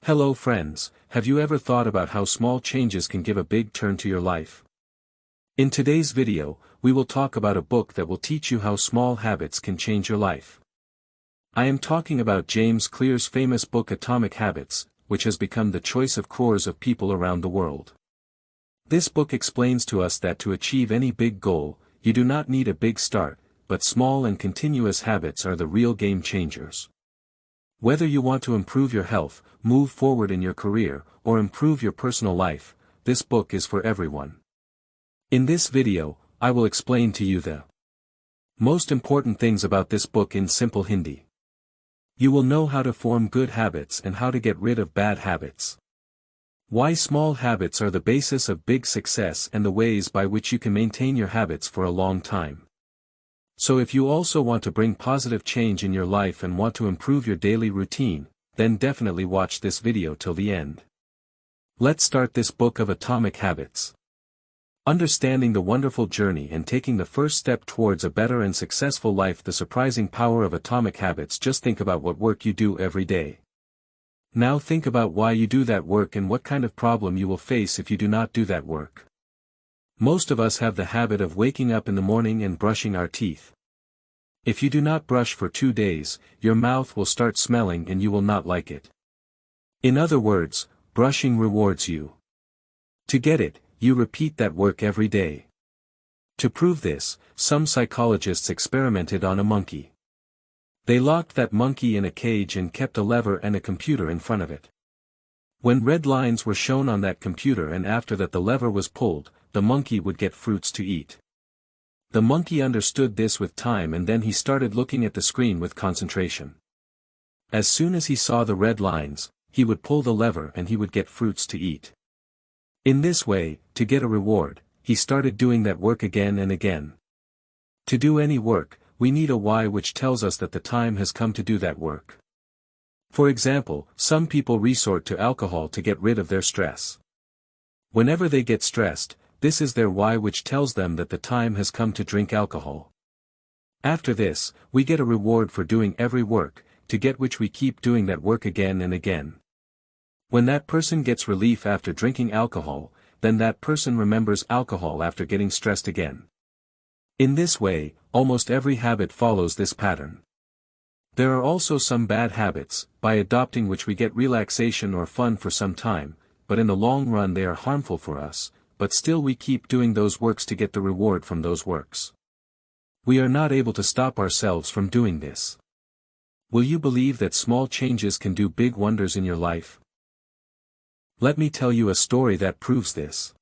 Hello friends, have you ever thought about how small changes can give a big turn to your life? In today's video, we will talk about a book that will teach you how small habits can change your life. I am talking about James Clear's famous book Atomic Habits, which has become the choice of crores of people around the world. This book explains to us that to achieve any big goal, you do not need a big start, but small and continuous habits are the real game changers. Whether you want to improve your health, move forward in your career, or improve your personal life, this book is for everyone. In this video, I will explain to you the most important things about this book in simple Hindi. You will know how to form good habits and how to get rid of bad habits. Why small habits are the basis of big success and the ways by which you can maintain your habits for a long time. So if you also want to bring positive change in your life and want to improve your daily routine, then definitely watch this video till the end. Let's start this book of Atomic Habits. Understanding the wonderful journey and taking the first step towards a better and successful life. The surprising power of atomic habits. Just think about what work you do every day. Now think about why you do that work and what kind of problem you will face if you do not do that work. Most of us have the habit of waking up in the morning and brushing our teeth. If you do not brush for 2 days, your mouth will start smelling and you will not like it. In other words, brushing rewards you. To get it, you repeat that work every day. To prove this, some psychologists experimented on a monkey. They locked that monkey in a cage and kept a lever and a computer in front of it. When red lines were shown on that computer and after that the lever was pulled, the monkey would get fruits to eat. The monkey understood this with time and then he started looking at the screen with concentration. As soon as he saw the red lines, he would pull the lever and he would get fruits to eat. In this way, to get a reward, he started doing that work again and again. To do any work, we need a why which tells us that the time has come to do that work. For example, some people resort to alcohol to get rid of their stress. Whenever they get stressed, this is their why which tells them that the time has come to drink alcohol. After this, we get a reward for doing every work, to get which we keep doing that work again and again. When that person gets relief after drinking alcohol, then that person remembers alcohol after getting stressed again. In this way, almost every habit follows this pattern. There are also some bad habits, by adopting which we get relaxation or fun for some time, but in the long run they are harmful for us, but still we keep doing those works to get the reward from those works. We are not able to stop ourselves from doing this. Will you believe that small changes can do big wonders in your life? Let me tell you a story that proves this.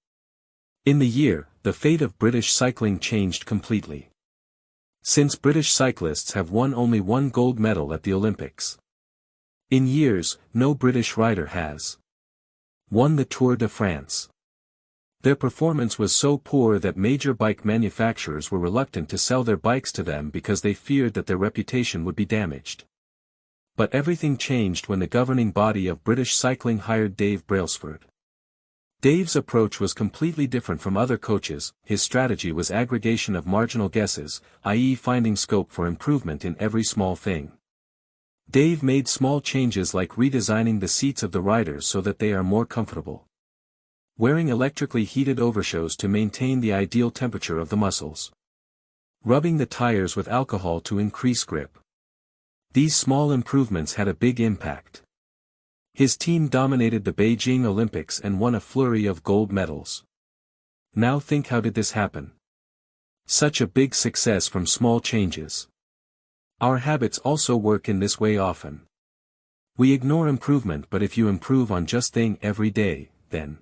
In the year, the fate of British cycling changed completely. Since British cyclists have won only one gold medal at the Olympics. In years, no British rider has won the Tour de France. Their performance was so poor that major bike manufacturers were reluctant to sell their bikes to them because they feared that their reputation would be damaged. But everything changed when the governing body of British cycling hired Dave Brailsford. Dave's approach was completely different from other coaches. His strategy was aggregation of marginal guesses, i.e. finding scope for improvement in every small thing. Dave made small changes like redesigning the seats of the riders so that they are more comfortable. Wearing electrically heated overshoes to maintain the ideal temperature of the muscles. Rubbing the tires with alcohol to increase grip. These small improvements had a big impact. His team dominated the Beijing Olympics and won a flurry of gold medals. Now think, how did this happen? Such a big success from small changes. Our habits also work in this way often. We ignore improvement, but if you improve on just thing every day, then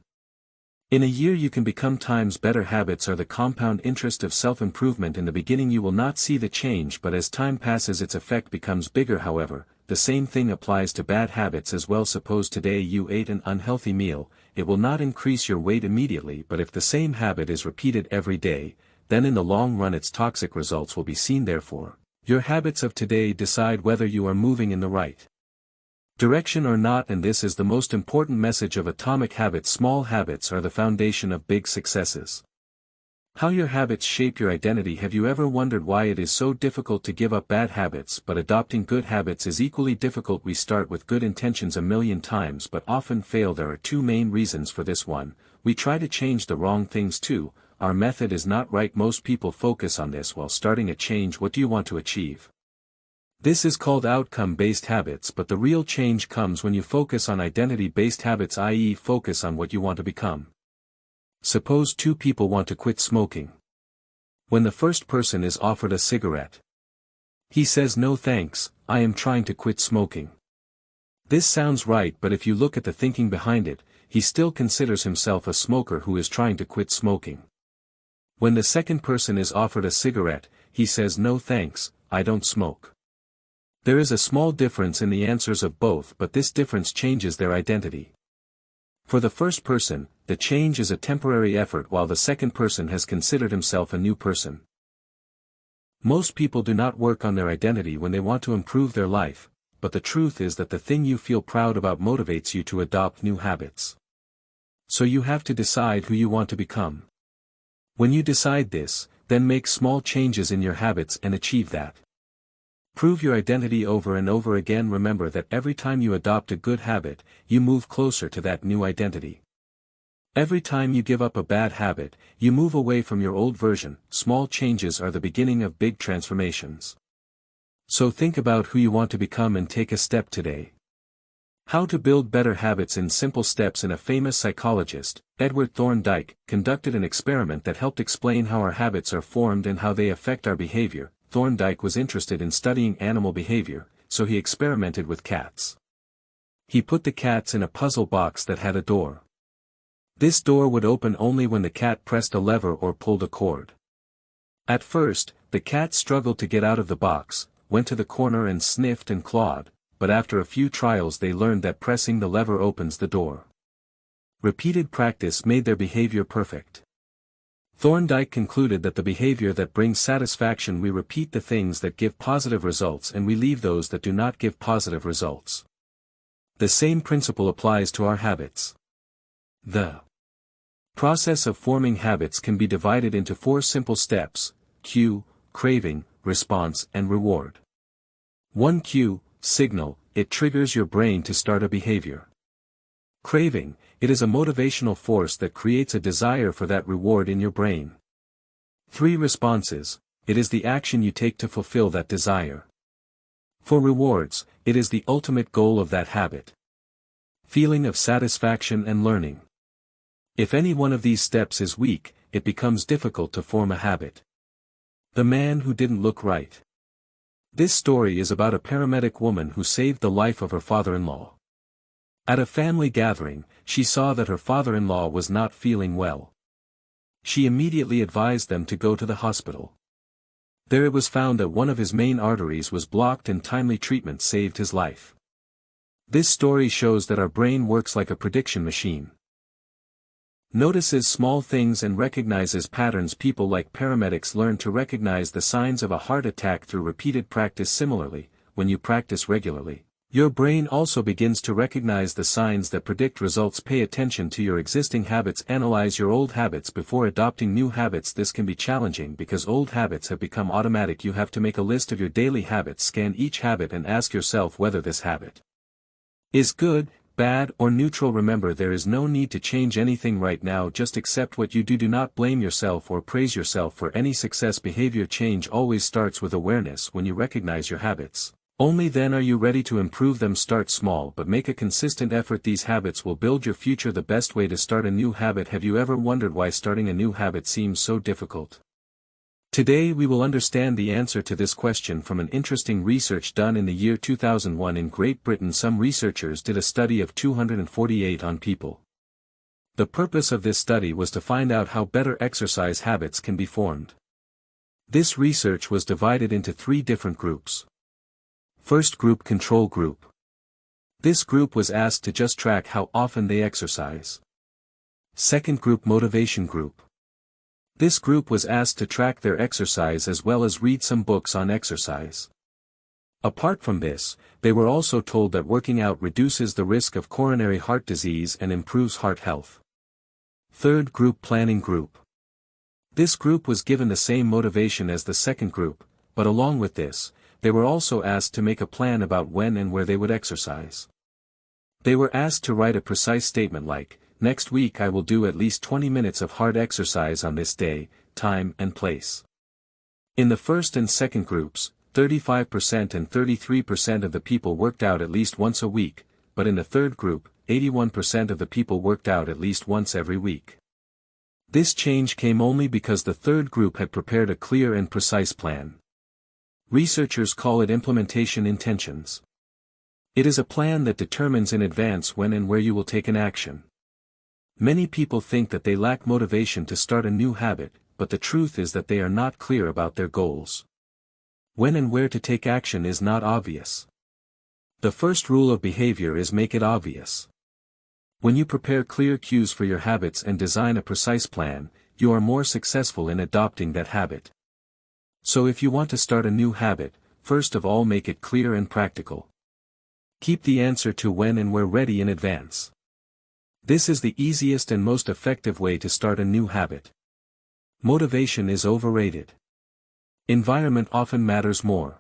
in a year you can become times better. Habits are the compound interest of self-improvement. In the beginning you will not see the change, but as time passes its effect becomes bigger. However, the same thing applies to bad habits as well. Suppose today you ate an unhealthy meal, it will not increase your weight immediately, but if the same habit is repeated every day, then in the long run its toxic results will be seen. Therefore, your habits of today decide whether you are moving in the right direction or not, and this is the most important message of Atomic Habits. Small habits are the foundation of big successes. How your habits shape your identity. Have you ever wondered why it is so difficult to give up bad habits but adopting good habits is equally difficult? We start with good intentions a million times but often fail. There are two main reasons for this. One, we try to change the wrong things. Two, our method is not right. Most people focus on this while starting a change. What do you want to achieve? This is called outcome-based habits, but the real change comes when you focus on identity-based habits, i.e. focus on what you want to become. Suppose two people want to quit smoking. When the first person is offered a cigarette, he says, "No thanks, I am trying to quit smoking." This sounds right, but if you look at the thinking behind it, he still considers himself a smoker who is trying to quit smoking. When the second person is offered a cigarette, he says, "No thanks, I don't smoke." There is a small difference in the answers of both, but this difference changes their identity. For the first person, the change is a temporary effort, while the second person has considered himself a new person. Most people do not work on their identity when they want to improve their life, but the truth is that the thing you feel proud about motivates you to adopt new habits. So you have to decide who you want to become. When you decide this, then make small changes in your habits and achieve that. Prove your identity over and over again. Remember that every time you adopt a good habit, you move closer to that new identity. Every time you give up a bad habit, you move away from your old version. Small changes are the beginning of big transformations. So think about who you want to become and take a step today. How to build better habits in simple steps. A famous psychologist, Edward Thorndike, conducted an experiment that helped explain how our habits are formed and how they affect our behavior. Thorndike was interested in studying animal behavior, so he experimented with cats. He put the cats in a puzzle box that had a door. This door would open only when the cat pressed a lever or pulled a cord. At first, the cat struggled to get out of the box, went to the corner and sniffed and clawed, but after a few trials they learned that pressing the lever opens the door. Repeated practice made their behavior perfect. Thorndike concluded that the behavior that brings satisfaction, we repeat the things that give positive results and we leave those that do not give positive results. The same principle applies to our habits. The process of forming habits can be divided into 4 simple steps: cue, craving, response, and reward. 1. Cue, signal, it triggers your brain to start a behavior. Craving, it is a motivational force that creates a desire for that reward in your brain. 3. Responses, it is the action you take to fulfill that desire. 4. Rewards, it is the ultimate goal of that habit. Feeling of satisfaction and learning. If any one of these steps is weak, it becomes difficult to form a habit. The man who didn't look right. This story is about a paramedic woman who saved the life of her father-in-law. At a family gathering, she saw that her father-in-law was not feeling well. She immediately advised them to go to the hospital. There it was found that one of his main arteries was blocked and timely treatment saved his life. This story shows that our brain works like a prediction machine. Notices small things and recognizes patterns. People like paramedics learn to recognize the signs of a heart attack through repeated practice. Similarly, when you practice regularly, your brain also begins to recognize the signs that predict results. Pay attention to your existing habits. Analyze your old habits before adopting new habits. This can be challenging because old habits have become automatic. You have to make a list of your daily habits. Scan each habit and ask yourself whether this habit is good, bad, or neutral. Remember, there is no need to change anything right now. Just accept what you do. Do not blame yourself or praise yourself for any success. Behavior change always starts with awareness. When you recognize your habits, only then are you ready to improve them. Start small but make a consistent effort. These habits will build your future. The best way to start a new habit. Have you ever wondered why starting a new habit seems so difficult? Today we will understand the answer to this question from an interesting research done in the year 2001 in Great Britain. Some researchers did a study of 248 on people. The purpose of this study was to find out how better exercise habits can be formed. This research was divided into 3 different groups. First group, control group. This group was asked to just track how often they exercise. Second group, motivation group. This group was asked to track their exercise as well as read some books on exercise. Apart from this, they were also told that working out reduces the risk of coronary heart disease and improves heart health. Third group, planning group. This group was given the same motivation as the second group, but along with this, they were also asked to make a plan about when and where they would exercise. They were asked to write a precise statement like, "Next week I will do at least 20 minutes of hard exercise on this day, time and place." In the first and second groups, 35% and 33% of the people worked out at least once a week, but in the third group, 81% of the people worked out at least once every week. This change came only because the third group had prepared a clear and precise plan. Researchers call it implementation intentions. It is a plan that determines in advance when and where you will take an action. Many people think that they lack motivation to start a new habit, but the truth is that they are not clear about their goals. When and where to take action is not obvious. The first rule of behavior is make it obvious. When you prepare clear cues for your habits and design a precise plan, you are more successful in adopting that habit. So if you want to start a new habit, first of all make it clear and practical. Keep the answer to when and where ready in advance. This is the easiest and most effective way to start a new habit. Motivation is overrated. Environment often matters more.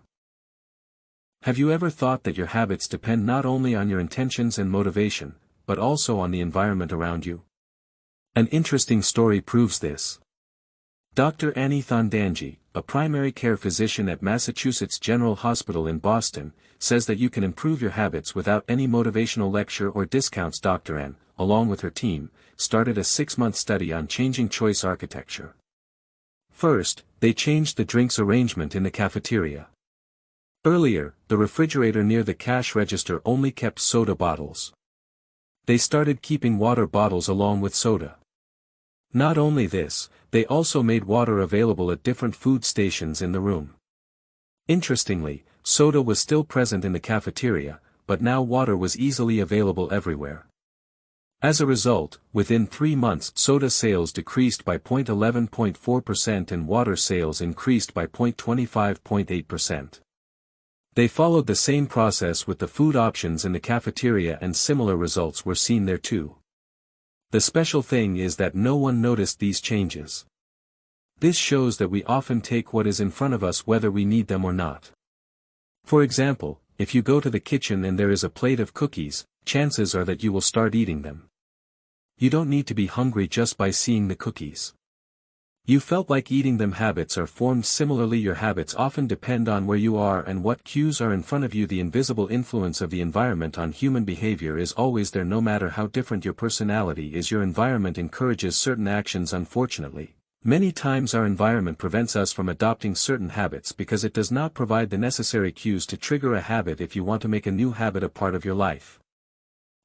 Have you ever thought that your habits depend not only on your intentions and motivation, but also on the environment around you? An interesting story proves this. Dr. Annie Thondangi, a primary care physician at Massachusetts General Hospital in Boston, says that you can improve your habits without any motivational lecture or discounts. Dr. Ann, along with her team, started a 6-month study on changing choice architecture. First, they changed the drinks arrangement in the cafeteria. Earlier, the refrigerator near the cash register only kept soda bottles. They started keeping water bottles along with soda. Not only this, they also made water available at different food stations in the room. Interestingly, soda was still present in the cafeteria, but now water was easily available everywhere. As a result, within 3 months soda sales decreased by 11.4% and water sales increased by 25.8%. They followed the same process with the food options in the cafeteria and similar results were seen there too. The special thing is that no one noticed these changes. This shows that we often take what is in front of us whether we need them or not. For example, if you go to the kitchen and there is a plate of cookies, chances are that you will start eating them. You don't need to be hungry just by seeing the cookies. You felt like eating them. Habits are formed similarly. Your habits often depend on where you are and what cues are in front of you. The invisible influence of the environment on human behavior is always there. No matter how different your personality is, your environment encourages certain actions. Unfortunately, many times our environment prevents us from adopting certain habits because it does not provide the necessary cues to trigger a habit. If you want to make a new habit a part of your life,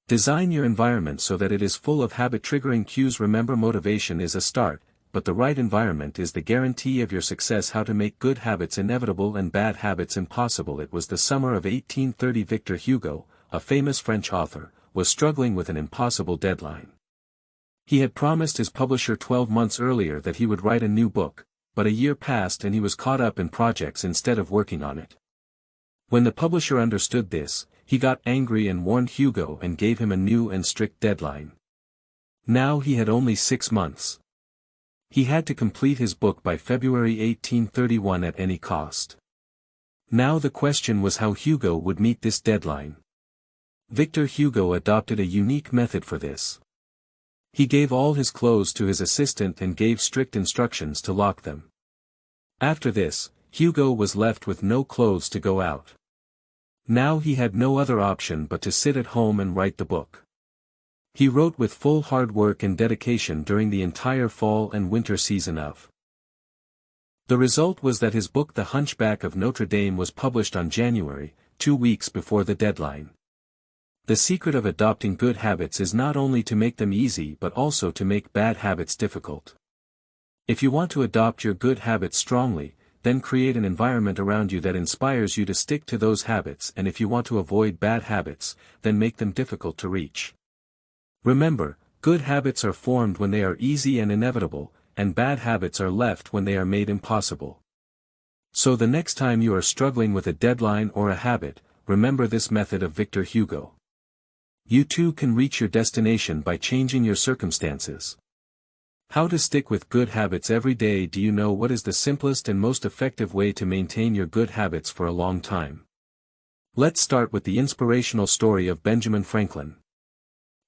design your environment so that it is full of habit-triggering cues. Remember, motivation is a start, but the right environment is the guarantee of your success. How to make good habits inevitable and bad habits impossible. It was the summer of 1830. Victor Hugo, a famous French author, was struggling with an impossible deadline. He had promised his publisher 12 months earlier that he would write a new book, but a year passed and he was caught up in projects instead of working on it. When the publisher understood this, he got angry and warned Hugo and gave him a new and strict deadline. Now he had only 6 months. He had to complete his book by February 1831 at any cost. Now the question was how Hugo would meet this deadline. Victor Hugo adopted a unique method for this. He gave all his clothes to his assistant and gave strict instructions to lock them. After this, Hugo was left with no clothes to go out. Now he had no other option but to sit at home and write the book. He wrote with full hard work and dedication during the entire fall and winter season of. The result was that his book The Hunchback of Notre Dame was published on January, 2 weeks before the deadline. The secret of adopting good habits is not only to make them easy but also to make bad habits difficult. If you want to adopt your good habits strongly, then create an environment around you that inspires you to stick to those habits, and if you want to avoid bad habits, then make them difficult to reach. Remember, good habits are formed when they are easy and inevitable, and bad habits are left when they are made impossible. So the next time you are struggling with a deadline or a habit, remember this method of Victor Hugo. You too can reach your destination by changing your circumstances. How to stick with good habits every day. Do you know what is the simplest and most effective way to maintain your good habits for a long time? Let's start with the inspirational story of Benjamin Franklin.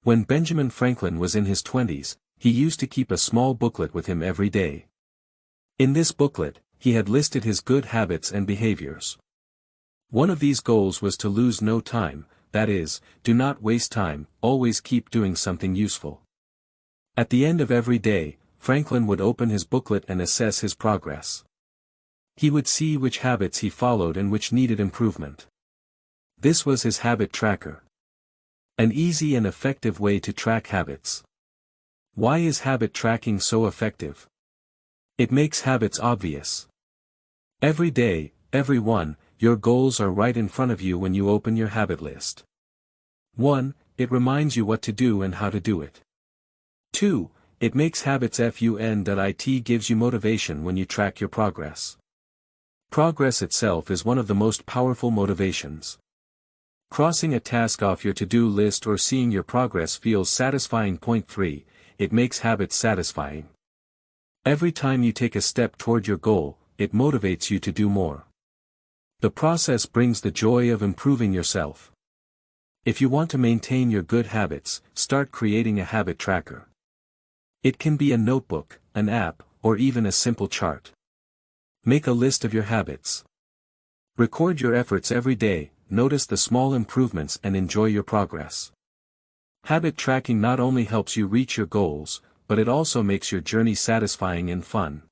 When Benjamin Franklin was in his 20s, he used to keep a small booklet with him every day. In this booklet, he had listed his good habits and behaviors. One of these goals was to lose no time, that is, do not waste time, always keep doing something useful. At the end of every day, Franklin would open his booklet and assess his progress. He would see which habits he followed and which needed improvement. This was his habit tracker. An easy and effective way to track habits. Why is habit tracking so effective? It makes habits obvious. Every day, everyone, your goals are right in front of you when you open your habit list. 1. It reminds you what to do and how to do it. 2. It makes habits fun. It gives you motivation when you track your progress. Progress itself is one of the most powerful motivations. Crossing a task off your to-do list or seeing your progress feels satisfying. 3. It makes habits satisfying. Every time you take a step toward your goal, it motivates you to do more. The process brings the joy of improving yourself. If you want to maintain your good habits, start creating a habit tracker. It can be a notebook, an app, or even a simple chart. Make a list of your habits. Record your efforts every day, notice the small improvements and enjoy your progress. Habit tracking not only helps you reach your goals, but it also makes your journey satisfying and fun.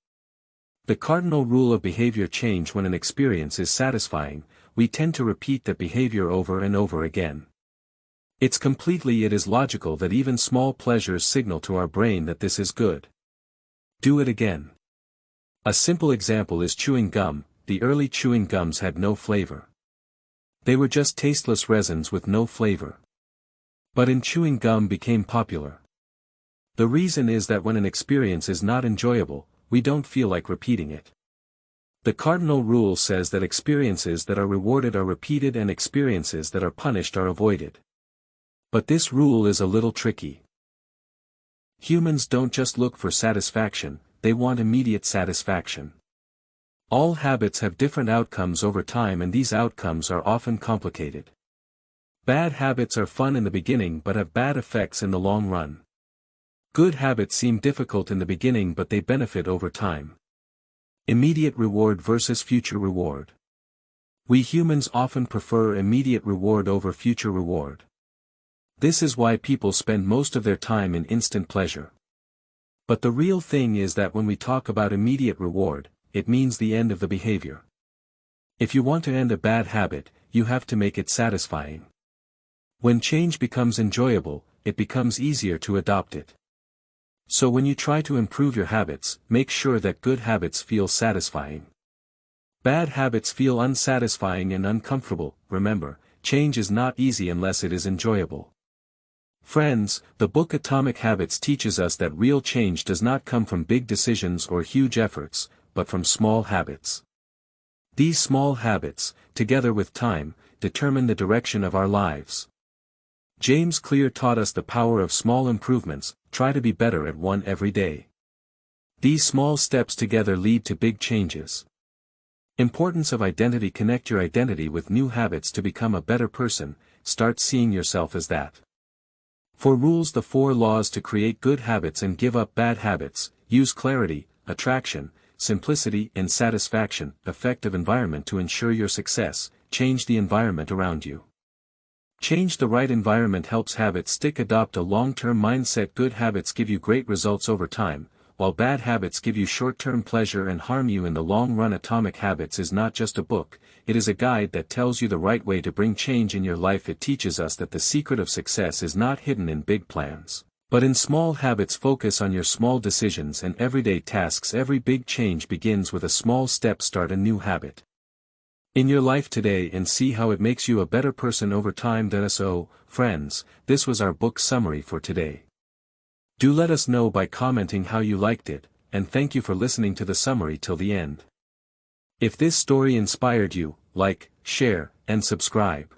The cardinal rule of behavior change: when an experience is satisfying, we tend to repeat that behavior over and over again. It is logical that even small pleasures signal to our brain that this is good. Do it again. A simple example is chewing gum. The early chewing gums had no flavor. They were just tasteless resins with no flavor. But chewing gum became popular. The reason is that when an experience is not enjoyable, we don't feel like repeating it. The cardinal rule says that experiences that are rewarded are repeated and experiences that are punished are avoided. But this rule is a little tricky. Humans don't just look for satisfaction, they want immediate satisfaction. All habits have different outcomes over time, and these outcomes are often complicated. Bad habits are fun in the beginning but have bad effects in the long run. Good habits seem difficult in the beginning but they benefit over time. Immediate reward versus future reward. We humans often prefer immediate reward over future reward. This is why people spend most of their time in instant pleasure. But the real thing is that when we talk about immediate reward, it means the end of the behavior. If you want to end a bad habit, you have to make it satisfying. When change becomes enjoyable, it becomes easier to adopt it. So when you try to improve your habits, make sure that good habits feel satisfying. Bad habits feel unsatisfying and uncomfortable. Remember, change is not easy unless it is enjoyable. Friends, the book Atomic Habits teaches us that real change does not come from big decisions or huge efforts, but from small habits. These small habits, together with time, determine the direction of our lives. James Clear taught us the power of small improvements. Try to be better at one every day. These small steps together lead to big changes. Importance of identity: connect your identity with new habits to become a better person. Start seeing yourself as that. 4 rules: the 4 laws to create good habits and give up bad habits. Use clarity, attraction, simplicity and satisfaction. Effective environment to ensure your success. Change the environment around you. Change the right environment helps habits stick. Adopt a long-term mindset. Good habits give you great results over time, while bad habits give you short-term pleasure and harm you in the long run. Atomic Habits is not just a book, it is a guide that tells you the right way to bring change in your life. It teaches us that the secret of success is not hidden in big plans, but in small habits. Focus on your small decisions and everyday tasks. Every big change begins with a small step. Start a new habit in your life today and see how it makes you a better person over time. So, friends, this was our book summary for today. Do let us know by commenting how you liked it, and thank you for listening to the summary till the end. If this story inspired you, like, share, and subscribe.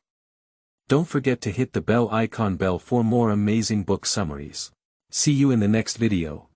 Don't forget to hit the bell icon for more amazing book summaries. See you in the next video.